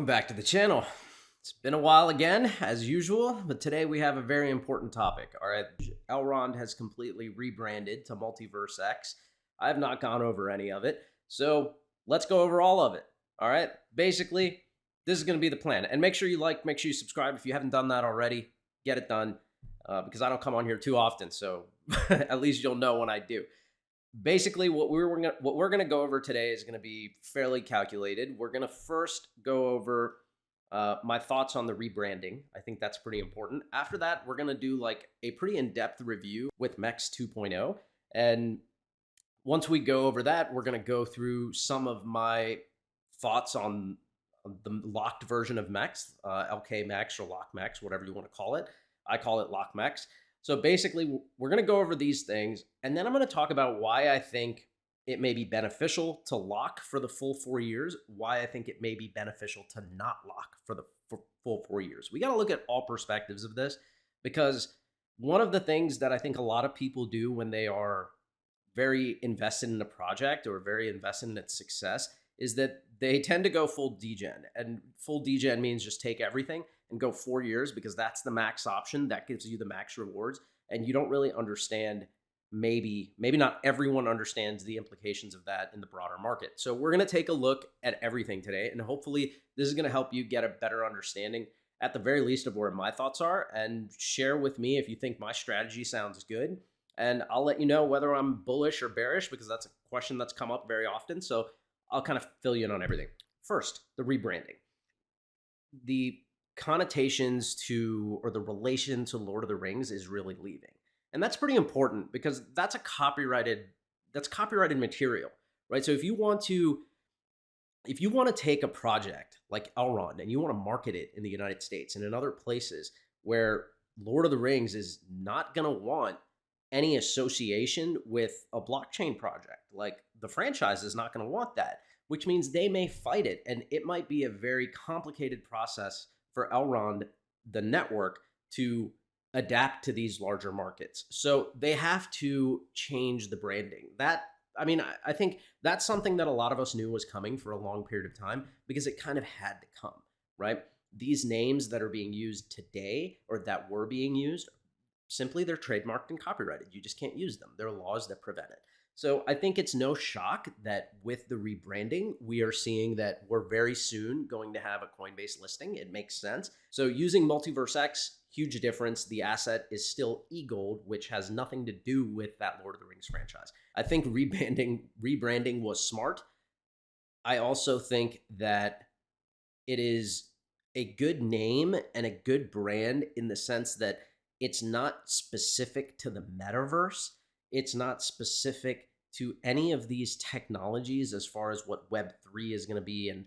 Welcome back to the channel. It's been a while again, as usual, but today we have a very important topic. All right, Elrond has completely rebranded to Multiverse X. I have not gone over any of it, so let's go over all of it. All right, basically, this is going to be the plan. And make sure you like, make sure you subscribe if you haven't done that already. Get it done, because I don't come on here too often, so at least you'll know when I do. Basically, what we're gonna go over today is gonna be fairly calculated. We're gonna first go over my thoughts on the rebranding. I think that's pretty important. After that, we're gonna do like a pretty in-depth review with MEX 2.0, and once we go over that, we're gonna go through some of my thoughts on the locked version of MEX, LKMEX or LockMEX, whatever you want to call it. I call it LockMEX. So basically, we're going to go over these things, and then I'm going to talk about why I think it may be beneficial to lock for the full 4 years, why I think it may be beneficial to not lock for the full 4 years. We got to look at all perspectives of this, because one of the things that I think a lot of people do when they are very invested in a project or very invested in its success is that they tend to go full degen. And full degen means just take everything and go 4 years, because that's the max option. That gives you the max rewards. And you don't really understand, maybe not everyone understands the implications of that in the broader market. So we're going to take a look at everything today. And hopefully this is going to help you get a better understanding, at the very least, of where my thoughts are, and share with me if you think my strategy sounds good. And I'll let you know whether I'm bullish or bearish, because that's a question that's come up very often. So I'll kind of fill you in on everything. First, the rebranding. The connotations to, or the relation to, Lord of the Rings is really leaving. And that's pretty important, because that's copyrighted material, right? So if you want to take a project like Elrond and you want to market it in the United States and in other places where Lord of the Rings is not going to want any association with a blockchain project, like the franchise is not going to want that, which means they may fight it. And it might be a very complicated process for Elrond, the network, to adapt to these larger markets. So they have to change the branding. I think that's something that a lot of us knew was coming for a long period of time, because it kind of had to come, right? These names that are being used today, or that were being used, simply they're trademarked and copyrighted. You just can't use them. There are laws that prevent it. So I think it's no shock that with the rebranding, we are seeing that we're very soon going to have a Coinbase listing. It makes sense. So using Multiverse X, huge difference. The asset is still EGLD, which has nothing to do with that Lord of the Rings franchise. I think rebranding was smart. I also think that it is a good name and a good brand, in the sense that it's not specific to the metaverse. It's not specific to any of these technologies as far as what Web3 is going to be, and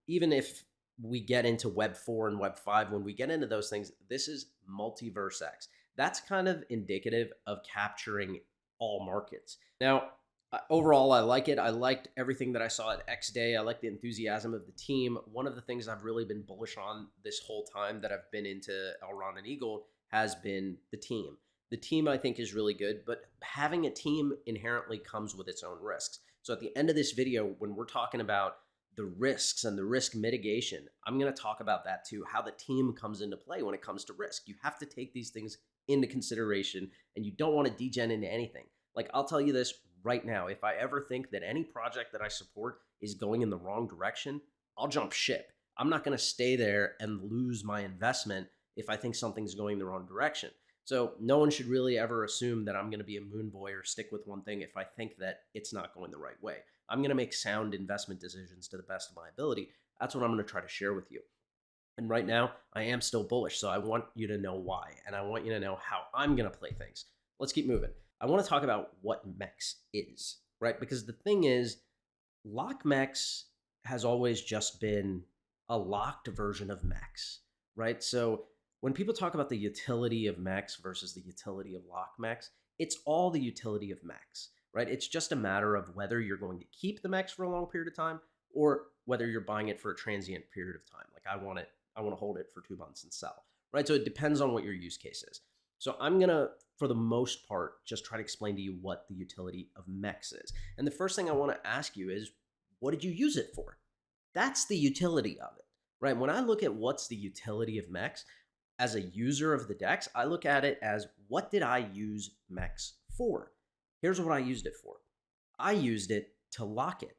even if we get into Web4 and Web5, when we get into those things, this is Multiverse X. That's kind of indicative of capturing all markets. Now, overall, I like it. I liked everything that I saw at X Day. I like the enthusiasm of the team. One of the things I've really been bullish on this whole time that I've been into Elrond and EGLD has been the team. The team, I think, is really good, but having a team inherently comes with its own risks. So at the end of this video, when we're talking about the risks and the risk mitigation, I'm going to talk about that too, how the team comes into play when it comes to risk. You have to take these things into consideration, and you don't want to degen into anything. Like, I'll tell you this right now, if I ever think that any project that I support is going in the wrong direction, I'll jump ship. I'm not going to stay there and lose my investment if I think something's going the wrong direction. So no one should really ever assume that I'm going to be a moon boy or stick with one thing if I think that it's not going the right way. I'm going to make sound investment decisions to the best of my ability. That's what I'm going to try to share with you. And right now, I am still bullish, so I want you to know why, and I want you to know how I'm going to play things. Let's keep moving. I want to talk about what MEX is, right? Because the thing is, LockMEX has always just been a locked version of MEX, right? So when people talk about the utility of MEX versus the utility of LockMEX, it's all the utility of MEX, right? It's just a matter of whether you're going to keep the MEX for a long period of time, or whether you're buying it for a transient period of time. Like, I want to hold it for 2 months and sell, right? So it depends on what your use case is. So I'm going to, for the most part, just try to explain to you what the utility of MEX is. And the first thing I want to ask you is, what did you use it for? That's the utility of it, right? When I look at what's the utility of MEX as a user of the DEX, I look at it as what did I use MEX for? Here's what I used it for. I used it to lock it.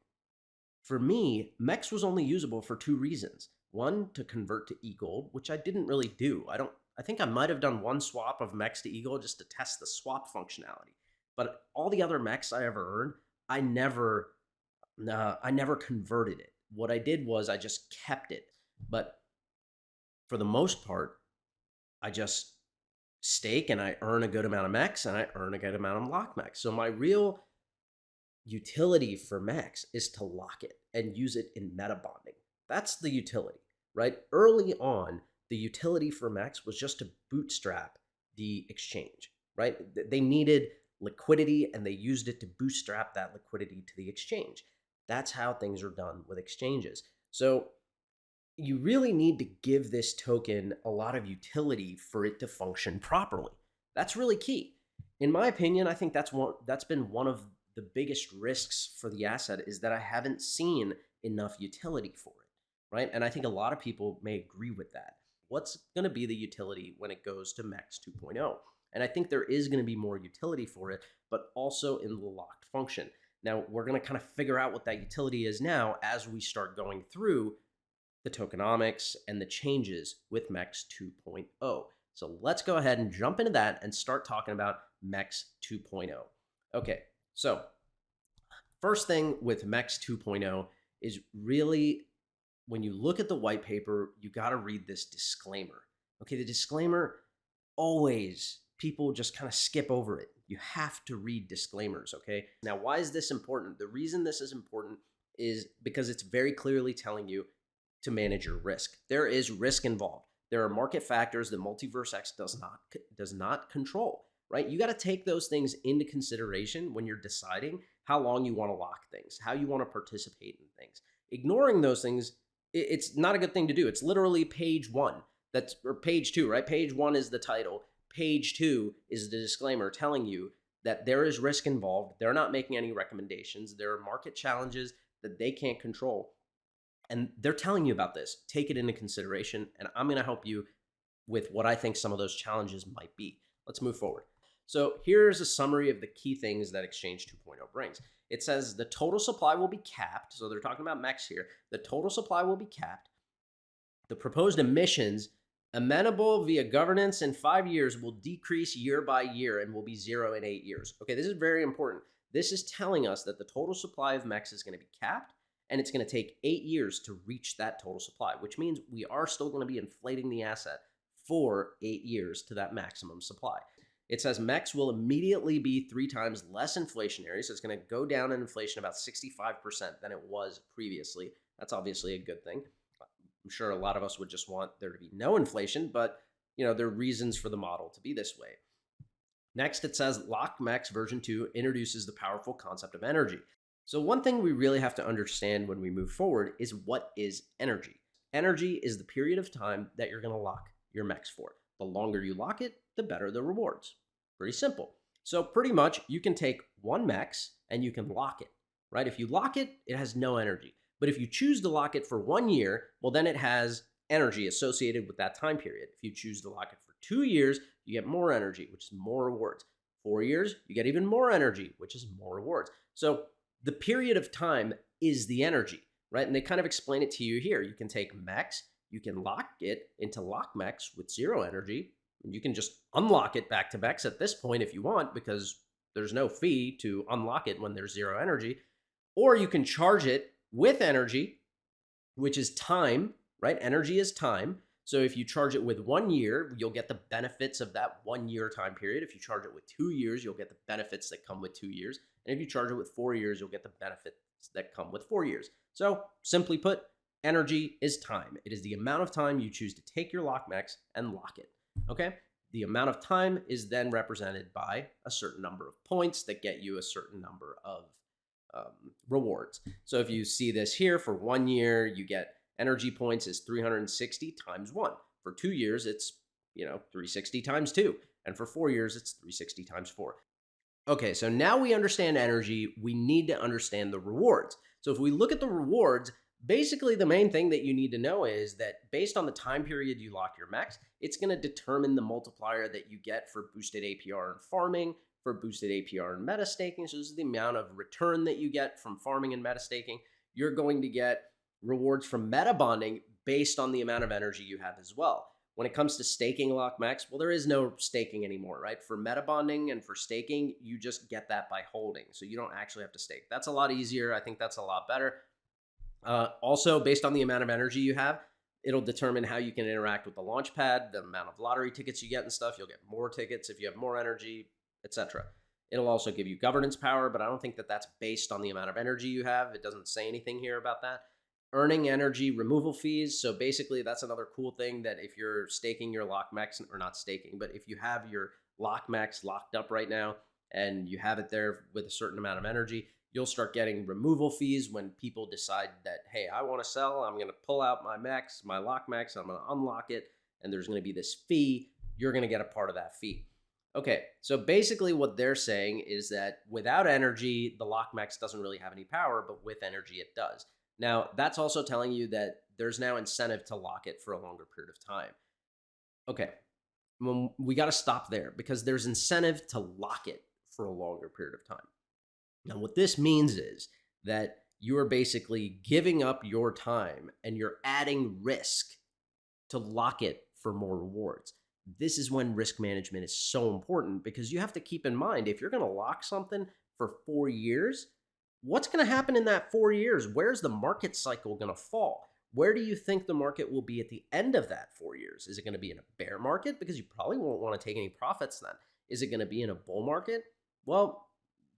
For me, MEX was only usable for two reasons. One, to convert to EGLD, which I didn't really do. I think I might have done one swap of MEX to EGLD just to test the swap functionality. But all the other MEX I ever earned, I never converted it. What I did was I just kept it. But for the most part, I just stake and I earn a good amount of MEX and I earn a good amount of lock MEX. So my real utility for MEX is to lock it and use it in meta bonding. That's the utility, right? Early on, the utility for MEX was just to bootstrap the exchange, right? They needed liquidity and they used it to bootstrap that liquidity to the exchange. That's how things are done with exchanges. So you really need to give this token a lot of utility for it to function properly. That's really key. In my opinion, I think that's been one of the biggest risks for the asset, is that I haven't seen enough utility for it, right? And I think a lot of people may agree with that. What's going to be the utility when it goes to MEX 2.0? And I think there is going to be more utility for it, but also in the locked function. Now, we're going to kind of figure out what that utility is now as we start going through the tokenomics and the changes with MEX 2.0. So let's go ahead and jump into that and start talking about MEX 2.0. Okay, so first thing with MEX 2.0 is really, when you look at the white paper, you got to read this disclaimer. Okay, the disclaimer, always, people just kind of skip over it. You have to read disclaimers, okay? Now, why is this important? The reason this is important is because it's very clearly telling you to manage your risk. There is risk involved. There are market factors that Multiverse X does not control, right? You got to take those things into consideration when you're deciding how long you want to lock things, how you want to participate in things. Ignoring those things, it's not a good thing to do. It's literally page 1. Or page 2, right? Page 1 is the title. Page 2 is the disclaimer telling you that there is risk involved. They're not making any recommendations. There are market challenges that they can't control. And they're telling you about this. Take it into consideration, and I'm going to help you with what I think some of those challenges might be. Let's move forward. So here's a summary of the key things that Exchange 2.0 brings. It says the total supply will be capped. So they're talking about MEX here. The total supply will be capped. The proposed emissions amenable via governance in 5 years will decrease year by year and will be 0 in 8 years. Okay, this is very important. This is telling us that the total supply of MEX is going to be capped, and it's going to take 8 years to reach that total supply, which means we are still going to be inflating the asset for 8 years to that maximum supply. It says MEX will immediately be 3 times less inflationary, so it's going to go down in inflation about 65% than it was previously. That's obviously a good thing. I'm sure a lot of us would just want there to be no inflation, but there are reasons for the model to be this way. Next, it says LKMEX version 2 introduces the powerful concept of energy. So one thing we really have to understand when we move forward is, what is energy? Energy is the period of time that you're going to lock your MEX for. The longer you lock it, the better the rewards. Pretty simple. So pretty much you can take one MEX and you can lock it, right? If you lock it, it has no energy. But if you choose to lock it for 1 year, well, then it has energy associated with that time period. If you choose to lock it for 2 years, you get more energy, which is more rewards. 4 years, you get even more energy, which is more rewards. So the period of time is the energy, right? And they kind of explain it to you here. You can take MEX, you can lock it into LKMEX with 0 energy, and you can just unlock it back to MEX at this point if you want, because there's no fee to unlock it when there's 0 energy. Or you can charge it with energy, which is time, right? Energy is time. So if you charge it with 1 year, you'll get the benefits of that 1 year time period. If you charge it with 2 years, you'll get the benefits that come with 2 years. And if you charge it with 4 years, you'll get the benefits that come with 4 years. So simply put, energy is time. It is the amount of time you choose to take your LKMEX and lock it, okay? The amount of time is then represented by a certain number of points that get you a certain number of rewards. So if you see this here, for 1 year, you get energy points is 360 times 1. For 2 years, it's 360 times 2. And for 4 years, it's 360 times 4. Okay, so now we understand energy. We need to understand the rewards. So if we look at the rewards, Basically, the main thing that you need to know is that based on the time period you lock your MEX, it's going to determine the multiplier that you get for boosted APR and farming, for boosted APR and meta staking. So this is the amount of return that you get from farming and meta staking. You're going to get rewards from meta bonding based on the amount of energy you have as well. When it comes to staking lock MEX, well, there is no staking anymore, right? For meta bonding and for staking, you just get that by holding. So you don't actually have to stake. That's a lot easier. I think that's a lot better. Also, based on the amount of energy you have, it'll determine how you can interact with the launch pad, the amount of lottery tickets you get and stuff. You'll get more tickets if you have more energy, etc. It'll also give you governance power, but I don't think that that's based on the amount of energy you have. It doesn't say anything here about that. Earning energy removal fees. So basically, that's another cool thing that if you're staking your lock MEX, or not staking, but if you have your lock MEX locked up right now and you have it there with a certain amount of energy, you'll start getting removal fees when people decide that, hey, I want to sell. I'm going to pull out my MEX, my lock MEX. I'm going to unlock it, and there's going to be this fee. You're going to get a part of that fee. Okay, so basically what they're saying is that without energy, the lock MEX doesn't really have any power, but with energy, it does. Now, that's also telling you that there's now incentive to lock it for a longer period of time. Okay, well, we got to stop there because there's incentive to lock it for a longer period of time. Now, what this means is that you are basically giving up your time and you're adding risk to lock it for more rewards. This is when risk management is so important because you have to keep in mind, if you're going to lock something for 4 years, what's going to happen in that 4 years? Where's the market cycle going to fall? Where do you think the market will be at the end of that 4 years? Is it going to be in a bear market? Because you probably won't want to take any profits then. Is it going to be in a bull market? Well,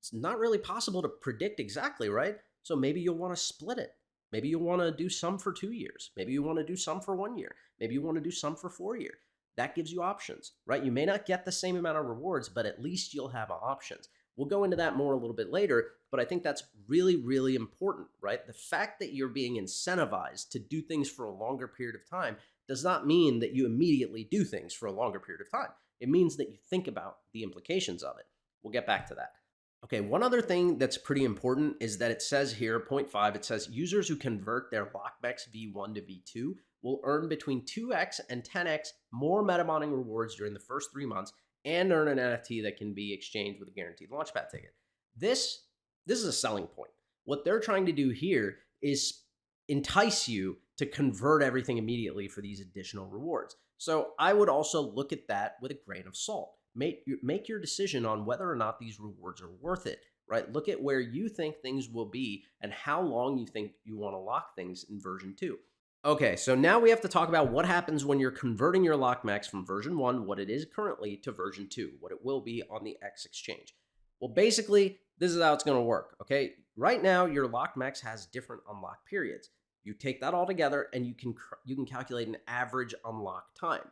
it's not really possible to predict exactly, right? So maybe you'll want to split it. Maybe you'll want to do some for 2 years. Maybe you want to do some for 1 year. Maybe you want to do some for 4 years. That gives you options, right? You may not get the same amount of rewards, but at least you'll have options. We'll go into that more a little bit later, but I think that's really, really important, right? The fact that you're being incentivized to do things for a longer period of time does not mean that you immediately do things for a longer period of time. It means that you think about the implications of it. We'll get back to that. Okay, one other thing that's pretty important is that it says here, point 5, it says users who convert their LockMex V1 to V2 will earn between 2x and 10x more meta bonding rewards during the first 3 months and earn an NFT that can be exchanged with a guaranteed launchpad ticket. This is a selling point. What they're trying to do here is entice you to convert everything immediately for these additional rewards. So I would also look at that with a grain of salt. Make your decision on whether or not these rewards are worth it, right? Look at where you think things will be and how long you think you want to lock things in version 2. Okay, so now we have to talk about what happens when you're converting your LockMex from version 1, what it is currently, to version 2, what it will be on the xExchange. Well, basically, this is how it's going to work, okay? Right now, your LockMex has different unlock periods. You take that all together and you can calculate an average unlock time.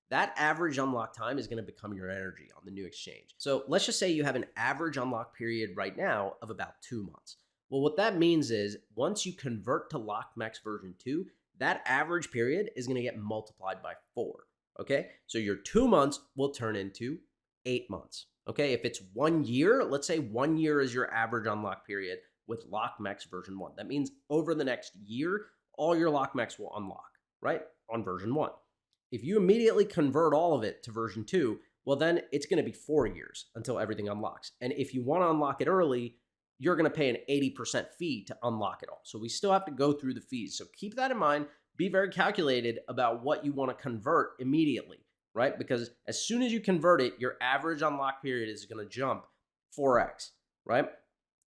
That average unlock time is going to become your energy on the new exchange. So let's just say you have an average unlock period right now of about 2 months. Well, what that means is once you convert to LockMex version 2, that average period is going to get multiplied by 4, okay? So your 2 months will turn into 8 months, okay? If it's 1 year, let's say 1 year is your average unlock period with LockMex version 1. That means over the next year, all your LockMex will unlock, right, on version 1. If you immediately convert all of it to version 2, well, then it's going to be 4 years until everything unlocks. And if you want to unlock it early, you're going to pay an 80% fee to unlock it all. So we still have to go through the fees. So keep that in mind. Be very calculated about what you want to convert immediately, right? Because as soon as you convert it, your average unlock period is going to jump 4x, right?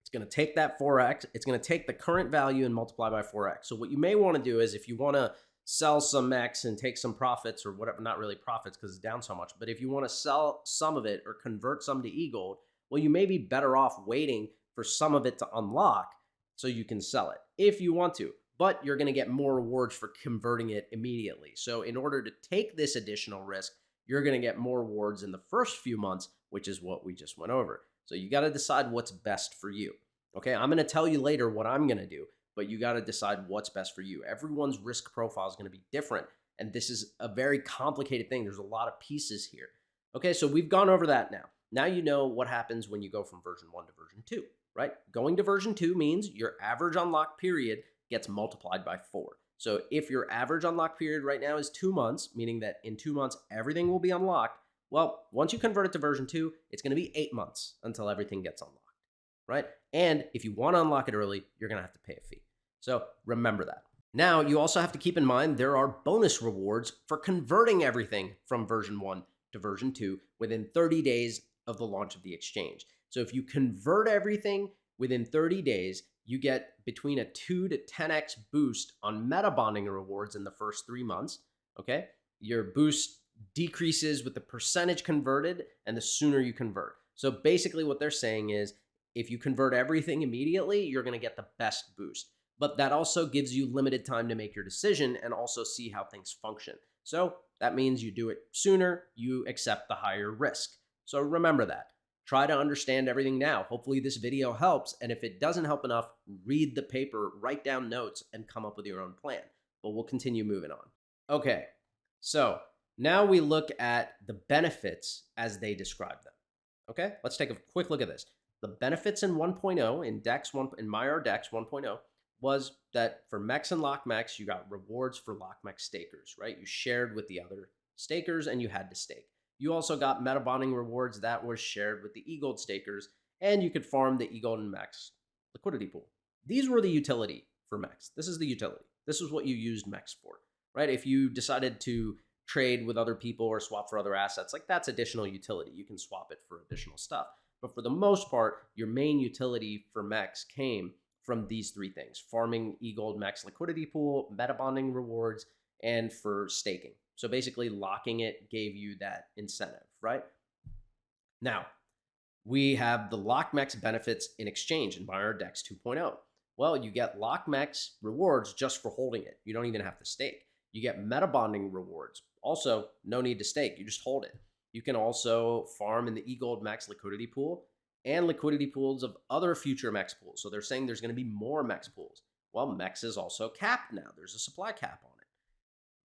It's going to take that 4x. It's going to take the current value and multiply by 4x. So what you may want to do is if you want to sell some MEX and take some profits or whatever, not really profits because it's down so much, but if you want to sell some of it or convert some to EGLD, well, you may be better off waiting for some of it to unlock so you can sell it if you want to, but you're going to get more rewards for converting it immediately. So in order to take this additional risk, you're going to get more rewards in the first few months, which is what we just went over. So you got to decide what's best for you. Okay, I'm going to tell you later what I'm going to do, but you got to decide what's best for you. Everyone's risk profile is going to be different, and this is a very complicated thing. There's a lot of pieces here. Okay, so we've gone over that now. Now you know what happens when you go from version 1 to version 2, right? Going to version 2 means your average unlock period gets multiplied by 4. So if your average unlock period right now is 2 months, meaning that in 2 months everything will be unlocked, well, once you convert it to version 2, it's going to be 8 months until everything gets unlocked, right? And if you want to unlock it early, you're going to have to pay a fee. So remember that. Now, you also have to keep in mind there are bonus rewards for converting everything from version 1 to version 2 within 30 days of the launch of the exchange. So if you convert everything within 30 days, you get between a 2 to 10x boost on meta bonding rewards in the first 3 months, okay? Your boost decreases with the percentage converted and the sooner you convert. So basically what they're saying is if you convert everything immediately, you're going to get the best boost. But that also gives you limited time to make your decision and also see how things function. So that means you do it sooner, you accept the higher risk. So remember that. Try to understand everything now. Hopefully this video helps. And if it doesn't help enough, read the paper, write down notes, and come up with your own plan. But we'll continue moving on. Okay, so now we look at the benefits as they describe them. Okay, let's take a quick look at this. The benefits in 1.0, in Dex 1, in Maiar Dex 1.0, was that for MEX and LKMEX, you got rewards for LKMEX stakers, right? You shared with the other stakers and you had to stake. You also got meta bonding rewards that were shared with the EGLD stakers, and you could farm the EGLD and MEX liquidity pool. These were the utility for MEX. This is the utility. This is what you used MEX for, right? If you decided to trade with other people or swap for other assets, like that's additional utility. You can swap it for additional stuff. But for the most part, your main utility for MEX came from these 3 things: farming EGLD MEX liquidity pool, meta bonding rewards, and for staking. So basically locking it gave you that incentive, right? Now, we have the LKMEX benefits in exchange in Maiar Dex 2.0. Well, you get LKMEX rewards just for holding it. You don't even have to stake. You get meta bonding rewards. Also, no need to stake. You just hold it. You can also farm in the EGLD MEX liquidity pool and liquidity pools of other future MEX pools. So they're saying there's going to be more MEX pools. Well, MEX is also capped now. There's a supply cap on it.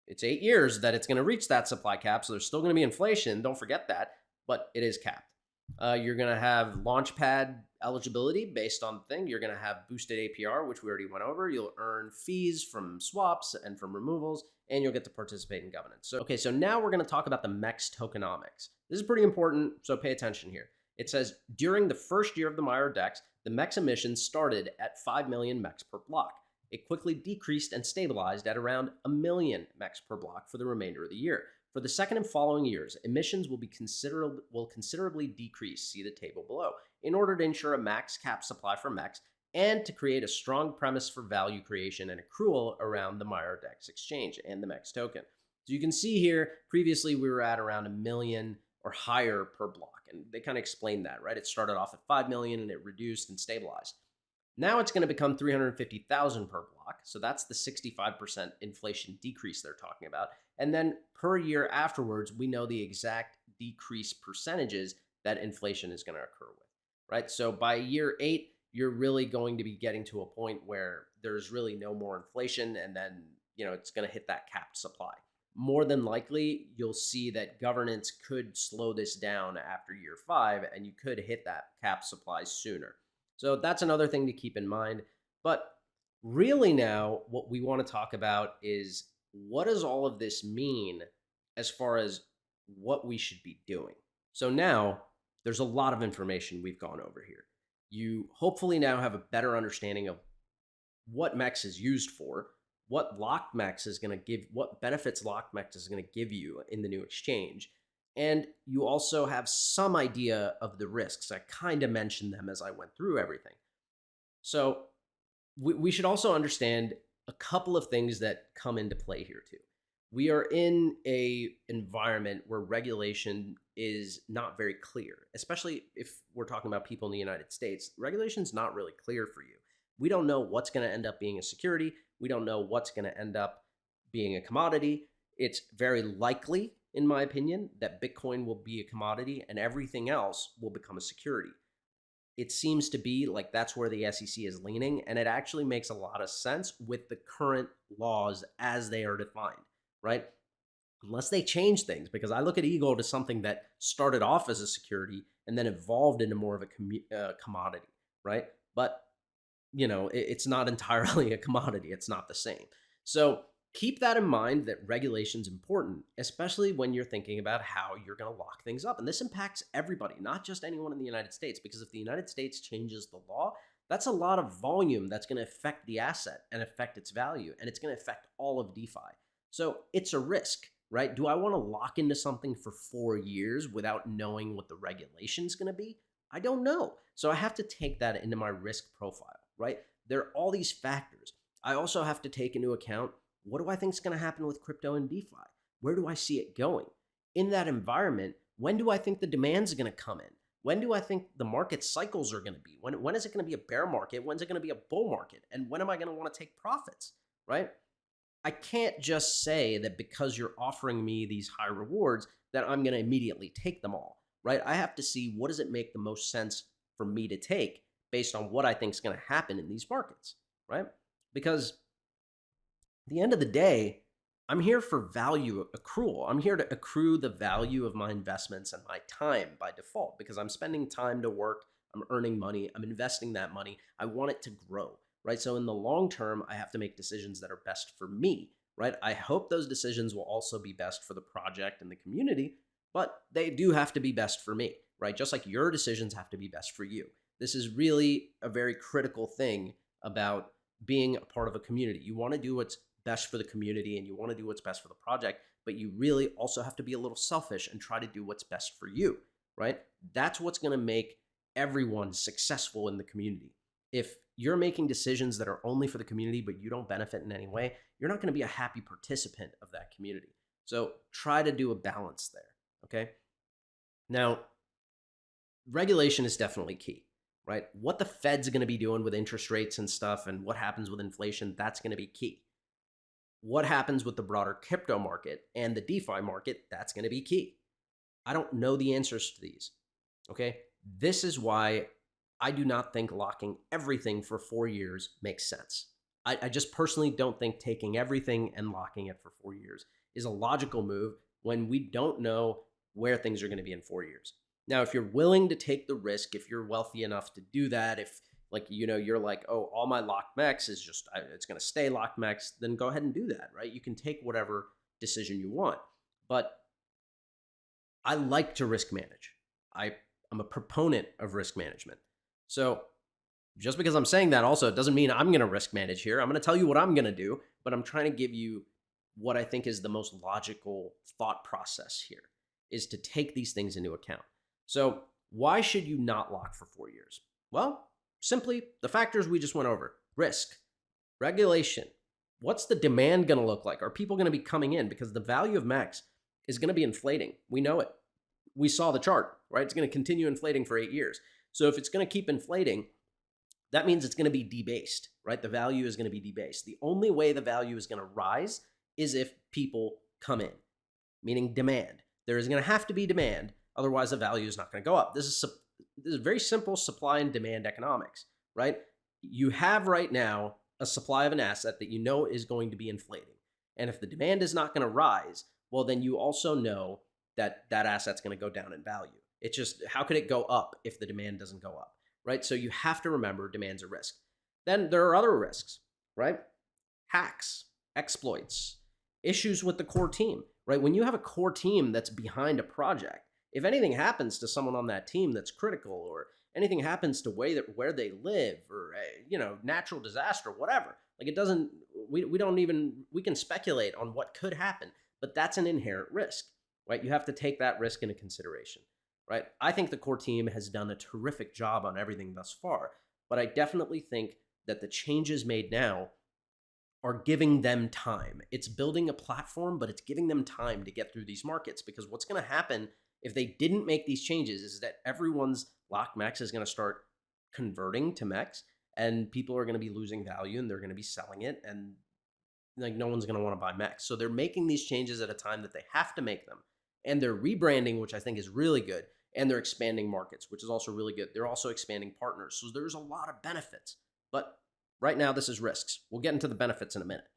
It's 8 years that it's going to reach that supply cap, so there's still going to be inflation. Don't forget that, but it is capped. You're going to have launchpad eligibility based on the thing. You're going to have boosted APR, which we already went over. You'll earn fees from swaps and from removals, and you'll get to participate in governance. So now we're going to talk about the MEX tokenomics. This is pretty important, so pay attention here. It says, during the first year of the Maiar Dex, the MEX emissions started at 5 million MEX per block. It quickly decreased and stabilized at around 1 million MEX per block for the remainder of the year. For the second and following years, emissions will considerably decrease, see the table below, in order to ensure a max cap supply for MEX and to create a strong premise for value creation and accrual around the Maiar Dex exchange and the MEX token. So you can see here, previously we were at around 1 million or higher per block, and they kind of explained that, right? It started off at 5 million and it reduced and stabilized. Now it's going to become 350,000 per block. So that's the 65% inflation decrease they're talking about. And then per year afterwards, we know the exact decrease percentages that inflation is going to occur with, right? So by year 8, you're really going to be getting to a point where there's really no more inflation. And then, it's going to hit that capped supply. More than likely, you'll see that governance could slow this down after year 5, and you could hit that capped supply sooner. So that's another thing to keep in mind. But really now, what we want to talk about is what does all of this mean as far as what we should be doing? So now there's a lot of information we've gone over here. You hopefully now have a better understanding of what MEX is used for, what LKMEX is going to give, what benefits LKMEX is going to give you in the new exchange. And you also have some idea of the risks. I kind of mentioned them as I went through everything. So we should also understand a couple of things that come into play here too. We are in a environment where regulation is not very clear, especially if we're talking about people in the United States. Regulation's not really clear for you. We don't know what's going to end up being a security. We don't know what's going to end up being a commodity. It's very likely, in my opinion, that Bitcoin will be a commodity and everything else will become a security. It seems to be like that's where the SEC is leaning, and it actually makes a lot of sense with the current laws as they are defined, right? Unless they change things, because I look at EGLD as something that started off as a security and then evolved into more of a commodity, right? But it's not entirely a commodity. It's not the same. So keep that in mind that regulation's important, especially when you're thinking about how you're going to lock things up. And this impacts everybody, not just anyone in the United States, because if the United States changes the law, that's a lot of volume that's going to affect the asset and affect its value, and it's going to affect all of DeFi. So it's a risk, right? Do I want to lock into something for 4 years without knowing what the regulation is going to be? I don't know. So I have to take that into my risk profile, right? There are all these factors. I also have to take into account, what do I think is going to happen with crypto and DeFi? Where do I see it going? In that environment, when do I think the demand's going to come in? When do I think the market cycles are going to be? When is it going to be a bear market? When's it going to be a bull market? And when am I going to want to take profits, right? I can't just say that because you're offering me these high rewards that I'm going to immediately take them all, right? I have to see, what does it make the most sense for me to take based on what I think is going to happen in these markets, right? Because at the end of the day, I'm here for value accrual. I'm here to accrue the value of my investments and my time by default, because I'm spending time to work, I'm earning money, I'm investing that money. I want it to grow, right? So in the long term, I have to make decisions that are best for me, right? I hope those decisions will also be best for the project and the community, but they do have to be best for me, right? Just like your decisions have to be best for you. This is really a very critical thing about being a part of a community. You want to do what's best for the community and you want to do what's best for the project, but you really also have to be a little selfish and try to do what's best for you, right? That's what's going to make everyone successful in the community. If you're making decisions that are only for the community, but you don't benefit in any way, you're not going to be a happy participant of that community. So try to do a balance there, okay? Now, regulation is definitely key, right? What the Fed's going to be doing with interest rates and stuff and what happens with inflation, that's going to be key. What happens with the broader crypto market and the DeFi market, that's going to be key. I don't know the answers to these, okay? This is why I do not think locking everything for 4 years makes sense. I just personally don't think taking everything and locking it for 4 years is a logical move when we don't know where things are going to be in 4 years. Now, if you're willing to take the risk, if you're wealthy enough to do that, if you're like, oh, all my locked MEX is just, it's going to stay locked MEX, then go ahead and do that, right? You can take whatever decision you want. But I like to risk manage. I'm a proponent of risk management. So just because I'm saying that also, it doesn't mean I'm going to risk manage here. I'm going to tell you what I'm going to do, but I'm trying to give you what I think is the most logical thought process here, is to take these things into account. So why should you not lock for 4 years? Well, simply the factors we just went over: risk, regulation. What's the demand going to look like? Are people going to be coming in? Because the value of MEX is going to be inflating. We know it. We saw the chart, right? It's going to continue inflating for 8 years. So if it's going to keep inflating, that means it's going to be debased, right? The value is going to be debased. The only way the value is going to rise is if people come in, meaning demand. There is going to have to be demand. Otherwise, the value is not going to go up. This is very simple supply and demand economics, right? You have right now a supply of an asset that you know is going to be inflating. And if the demand is not going to rise, well, then you also know that that asset's going to go down in value. It's just, how could it go up if the demand doesn't go up, right? So you have to remember demand's a risk. Then there are other risks, right? Hacks, exploits, issues with the core team, right? When you have a core team that's behind a project, if anything happens to someone on that team that's critical, or anything happens to where they live, or natural disaster, whatever, like it doesn't, we can speculate on what could happen, but that's an inherent risk, right? You have to take that risk into consideration, right? I think the core team has done a terrific job on everything thus far, but I definitely think that the changes made now are giving them time. It's building a platform, but it's giving them time to get through these markets, because what's going to happen if they didn't make these changes is that everyone's locked MEX is going to start converting to MEX, and people are going to be losing value and they're going to be selling it, and like no one's going to want to buy MEX. So they're making these changes at a time that they have to make them, and they're rebranding, which I think is really good, and they're expanding markets, which is also really good. They're also expanding partners. So there's a lot of benefits, but right now this is risks. We'll get into the benefits in a minute.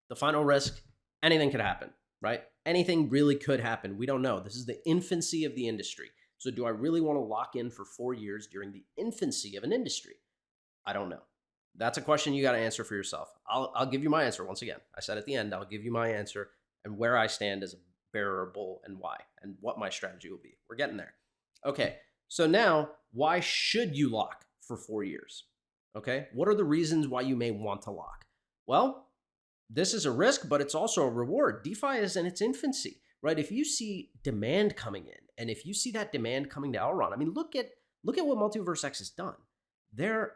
The final risk, anything could happen, right? Anything really could happen. We don't know. This is the infancy of the industry. So do I really want to lock in for 4 years during the infancy of an industry? I don't know. That's a question you got to answer for yourself. I'll give you my answer once again. I said at the end, I'll give you my answer and where I stand as a bearer of bull and why and what my strategy will be. We're getting there. Okay. So now, why should you lock for 4 years? Okay. What are the reasons why you may want to lock? Well, this is a risk, but it's also a reward. DeFi is in its infancy, right? If you see demand coming in, and if you see that demand coming to Elrond, I mean, look at what Multiverse X has done. Their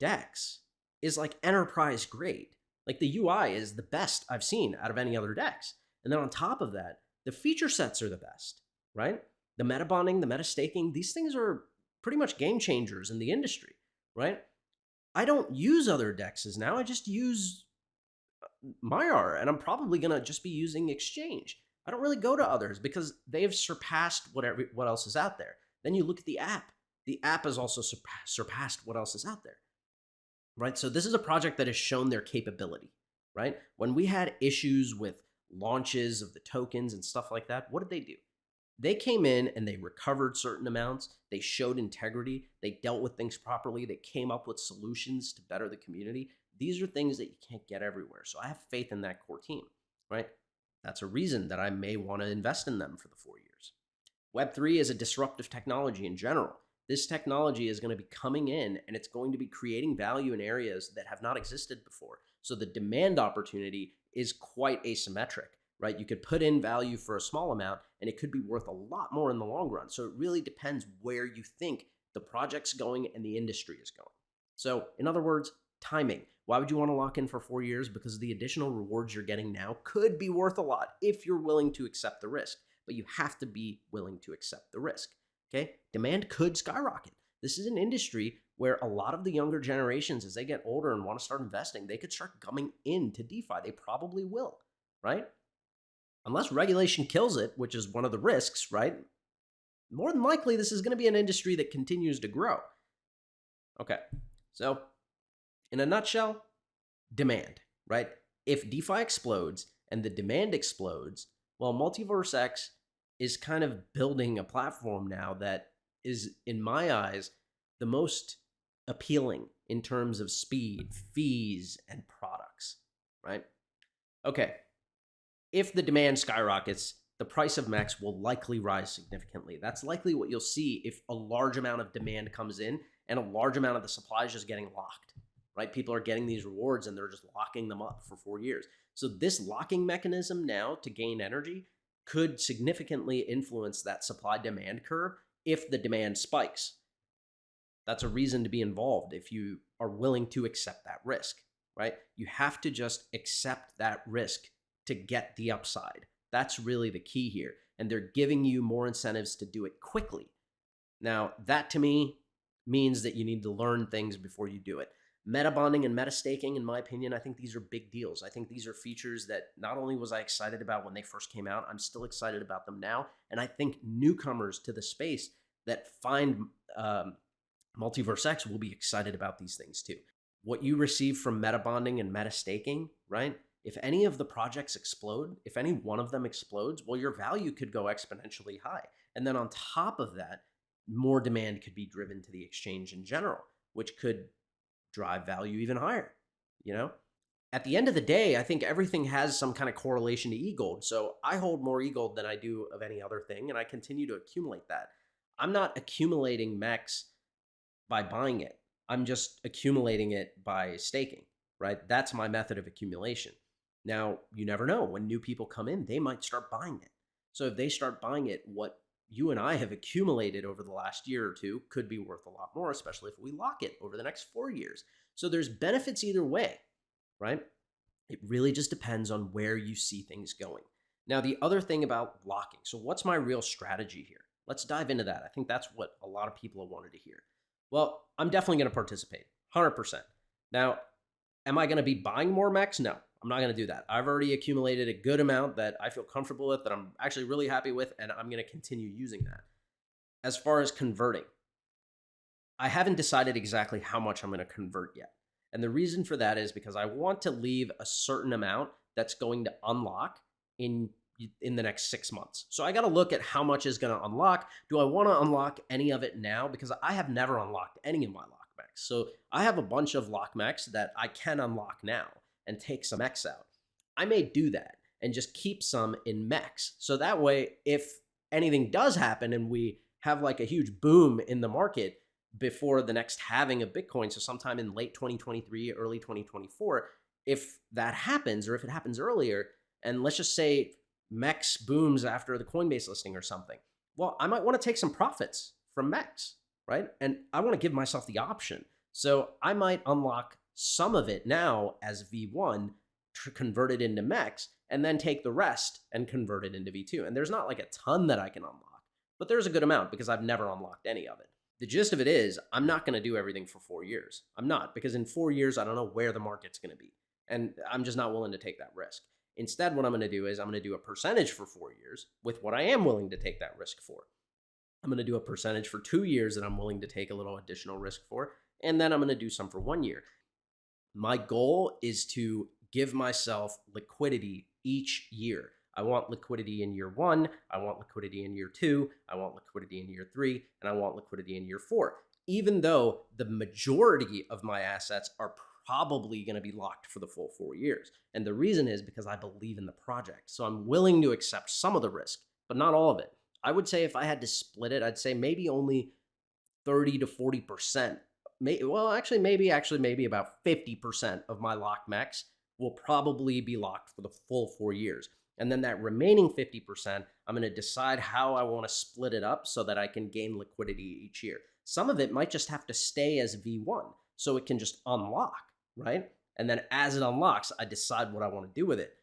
DEX is like enterprise grade. Like the UI is the best I've seen out of any other DEX. And then on top of that, the feature sets are the best, right? The meta bonding, the meta staking, these things are pretty much game changers in the industry, right? I don't use other DEXs now. I just use Maiar, and I'm probably going to just be using xExchange. I don't really go to others because they've surpassed what else is out there. Then you look at the app. The app has also surpassed what else is out there, right? So this is a project that has shown their capability, right? When we had issues with launches of the tokens and stuff like that, what did they do? They came in and they recovered certain amounts. They showed integrity. They dealt with things properly. They came up with solutions to better the community. These are things that you can't get everywhere. So I have faith in that core team, right? That's a reason that I may want to invest in them for the 4 years. Web3 is a disruptive technology in general. This technology is going to be coming in and it's going to be creating value in areas that have not existed before. So the demand opportunity is quite asymmetric, right? You could put in value for a small amount and it could be worth a lot more in the long run. So it really depends where you think the project's going and the industry is going. So in other words, timing. Why would you want to lock in for 4 years? Because the additional rewards you're getting now could be worth a lot if you're willing to accept the risk, but you have to be willing to accept the risk. Okay, demand could skyrocket. This is an industry where a lot of the younger generations, as they get older and want to start investing, they could start coming into DeFi. They probably will, right? Unless regulation kills it, which is one of the risks, right? More than likely, this is going to be an industry that continues to grow. Okay, so in a nutshell, demand, right? If DeFi explodes and the demand explodes, well, Multiverse X is kind of building a platform now that is, in my eyes, the most appealing in terms of speed, fees, and products, right? Okay, if the demand skyrockets, the price of MEX will likely rise significantly. That's likely what you'll see if a large amount of demand comes in and a large amount of the supply is just getting locked, right? People are getting these rewards and they're just locking them up for 4 years. So this locking mechanism now to gain energy could significantly influence that supply-demand curve if the demand spikes. That's a reason to be involved if you are willing to accept that risk, right? You have to just accept that risk to get the upside. That's really the key here. And they're giving you more incentives to do it quickly. Now, that to me means that you need to learn things before you do it. Meta bonding and meta staking, in my opinion, I think these are big deals. I think these are features that not only was I excited about when they first came out, I'm still excited about them now. And I think newcomers to the space that find Multiverse X will be excited about these things too. What you receive from meta bonding and meta staking, right? If any of the projects explode, if any one of them explodes, well, your value could go exponentially high. And then on top of that, more demand could be driven to the exchange in general, which could drive value even higher, you know? At the end of the day, I think everything has some kind of correlation to EGLD. So I hold more EGLD than I do of any other thing, and I continue to accumulate that. I'm not accumulating MEX by buying it. I'm just accumulating it by staking, right? That's my method of accumulation. Now, you never know. When new people come in, they might start buying it. So if they start buying it, what you and I have accumulated over the last year or two could be worth a lot more, especially if we lock it over the next 4 years. So there's benefits either way, right? It really just depends on where you see things going. Now, the other thing about locking. So what's my real strategy here? Let's dive into that. I think that's what a lot of people have wanted to hear. Well, I'm definitely going to participate, 100%. Now, am I going to be buying more MEX? No, I'm not going to do that. I've already accumulated a good amount that I feel comfortable with, that I'm actually really happy with, and I'm going to continue using that. As far as converting, I haven't decided exactly how much I'm going to convert yet. And the reason for that is because I want to leave a certain amount that's going to unlock in the next 6 months. So I got to look at how much is going to unlock. Do I want to unlock any of it now? Because I have never unlocked any of my lockbacks. So I have a bunch of lock MEX that I can unlock now and take some MEX out. I may do that and just keep some in MEX. So that way, if anything does happen and we have like a huge boom in the market before the next halving of Bitcoin, so sometime in late 2023, early 2024, if that happens, or if it happens earlier, and let's just say MEX booms after the Coinbase listing or something, well, I might want to take some profits from MEX, right? And I want to give myself the option. So I might unlock some of it now as V1, convert it into MEX, and then take the rest and convert it into V2. And there's not like a ton that I can unlock, but there's a good amount because I've never unlocked any of it. The gist of it is I'm not going to do everything for 4 years. I'm not, because in 4 years, I don't know where the market's going to be. And I'm just not willing to take that risk. Instead, what I'm going to do is I'm going to do a percentage for 4 years with what I am willing to take that risk for. I'm going to do a percentage for 2 years that I'm willing to take a little additional risk for. And then I'm going to do some for 1 year. My goal is to give myself liquidity each year. I want liquidity in year 1. I want liquidity in year 2. I want liquidity in year 3. And I want liquidity in year 4. Even though the majority of my assets are probably going to be locked for the full 4 years. And the reason is because I believe in the project. So I'm willing to accept some of the risk, but not all of it. I would say if I had to split it, I'd say maybe only 30 to 40%. Maybe about 50% of my lock MEX will probably be locked for the full 4 years. And then that remaining 50%, I'm going to decide how I want to split it up so that I can gain liquidity each year. Some of it might just have to stay as V1, so it can just unlock, right? And then as it unlocks, I decide what I want to do with it.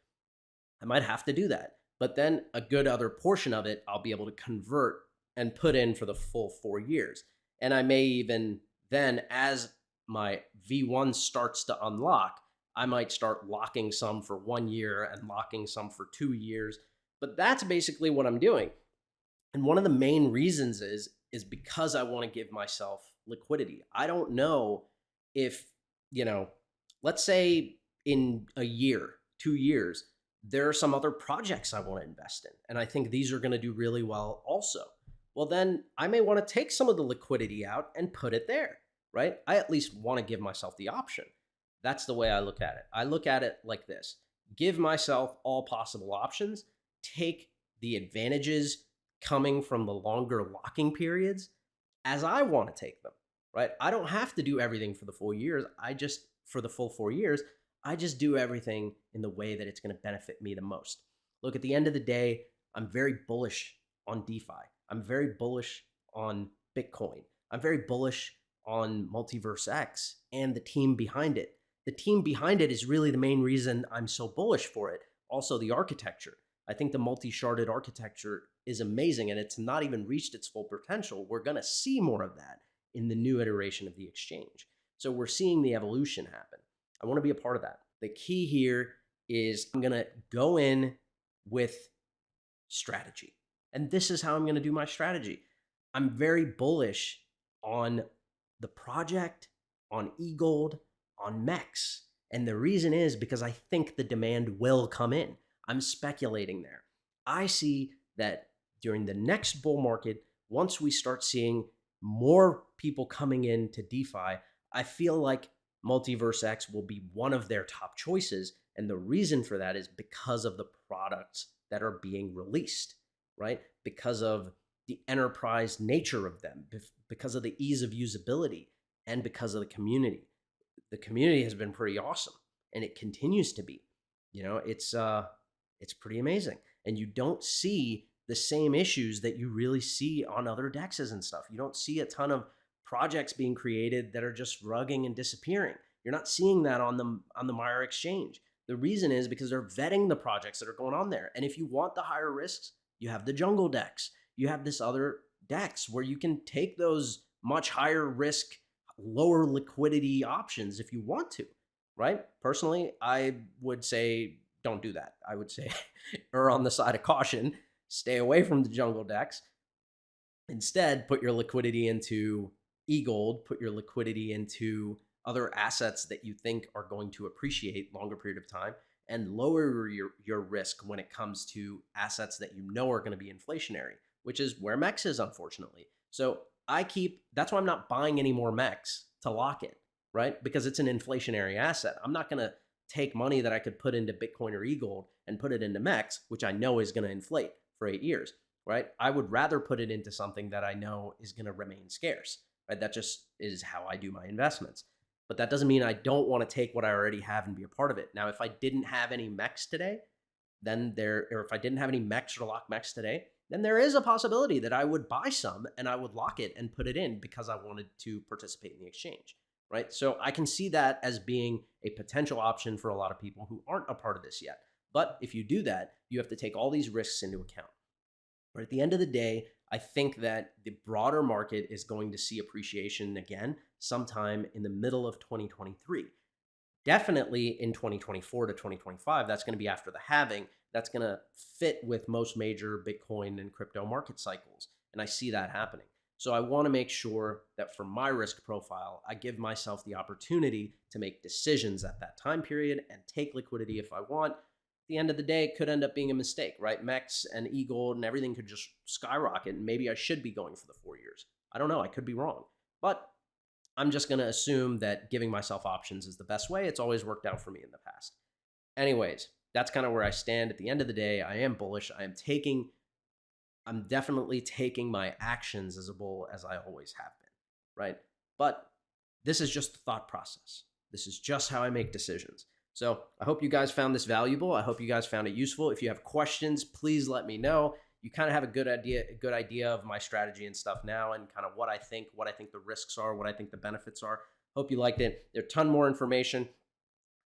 I might have to do that. But then a good other portion of it, I'll be able to convert and put in for the full 4 years. And I may even then, as my V1 starts to unlock, I might start locking some for 1 year and locking some for 2 years. But that's basically what I'm doing. And one of the main reasons is because I want to give myself liquidity. I don't know if, let's say in a year, 2 years, there are some other projects I want to invest in. And I think these are going to do really well also. Well, then I may want to take some of the liquidity out and put it there, right? I at least want to give myself the option. That's the way I look at it. I look at it like this: give myself all possible options, take the advantages coming from the longer locking periods as I want to take them, right? I don't have to do everything for the full years. For the full 4 years, I just do everything in the way that it's going to benefit me the most. Look, at the end of the day, I'm very bullish on DeFi. I'm very bullish on Bitcoin. I'm very bullish on Multiverse X and the team behind it. The team behind it is really the main reason I'm so bullish for it. Also, the architecture. I think the multi-sharded architecture is amazing, and it's not even reached its full potential. We're going to see more of that in the new iteration of the exchange. So we're seeing the evolution happen. I want to be a part of that. The key here is I'm going to go in with strategy. And this is how I'm going to do my strategy. I'm very bullish on the project, on EGLD, on MEX. And the reason is because I think the demand will come in. I'm speculating there. I see that during the next bull market, once we start seeing more people coming into DeFi, I feel like Multiverse X will be one of their top choices. And the reason for that is because of the products that are being released, right? Because of the enterprise nature of them, because of the ease of usability, and because of the community. The community has been pretty awesome, and it continues to be. It's pretty amazing. And you don't see the same issues that you really see on other dexes and stuff. You don't see a ton of projects being created that are just rugging and disappearing. You're not seeing that on the Maiar exchange. The reason is because they're vetting the projects that are going on there. And if you want the higher risks, you have the jungle dex. You have this other dex where you can take those much higher risk, lower liquidity options if you want to, right? Personally, I would say don't do that. I would say err on the side of caution. Stay away from the jungle dex. Instead, put your liquidity into EGLD, put your liquidity into other assets that you think are going to appreciate longer period of time, and lower your risk when it comes to assets that you know are going to be inflationary, which is where MEX is, unfortunately. So that's why I'm not buying any more MEX to lock it, right? Because it's an inflationary asset. I'm not going to take money that I could put into Bitcoin or eGold and put it into MEX, which I know is going to inflate for 8 years, right? I would rather put it into something that I know is going to remain scarce, right? That just is how I do my investments. But that doesn't mean I don't want to take what I already have and be a part of it. Now, if I didn't have any MEX today, or if I didn't have any MEX or lock MEX today, then there is a possibility that I would buy some and I would lock it and put it in because I wanted to participate in the exchange, right? So I can see that as being a potential option for a lot of people who aren't a part of this yet. But if you do that, you have to take all these risks into account. But at the end of the day, I think that the broader market is going to see appreciation again sometime in the middle of 2023. Definitely in 2024 to 2025, that's going to be after the halving. That's going to fit with most major Bitcoin and crypto market cycles. And I see that happening. So I want to make sure that for my risk profile, I give myself the opportunity to make decisions at that time period and take liquidity if I want. At the end of the day, it could end up being a mistake, right? MEX and eGold and everything could just skyrocket, and maybe I should be going for the 4 years. I don't know. I could be wrong. But I'm just going to assume that giving myself options is the best way. It's always worked out for me in the past. Anyways, that's kind of where I stand. At the end of the day, I am bullish. I'm definitely taking my actions as a bull as I always have been, right? But this is just the thought process. This is just how I make decisions. So I hope you guys found this valuable. I hope you guys found it useful. If you have questions, please let me know. You kind of have a good idea of my strategy and stuff now, and kind of what I think the risks are, what I think the benefits are. Hope you liked it. There's a ton more information.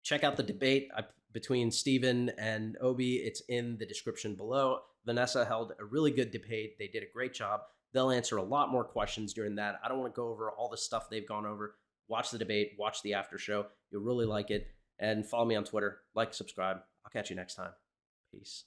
Check out the debate between Steven and Obi. It's in the description below. Vanessa held a really good debate. They did a great job. They'll answer a lot more questions during that. I don't want to go over all the stuff they've gone over. Watch the debate, watch the after show. You'll really like it. And follow me on Twitter. Like, subscribe. I'll catch you next time. Peace.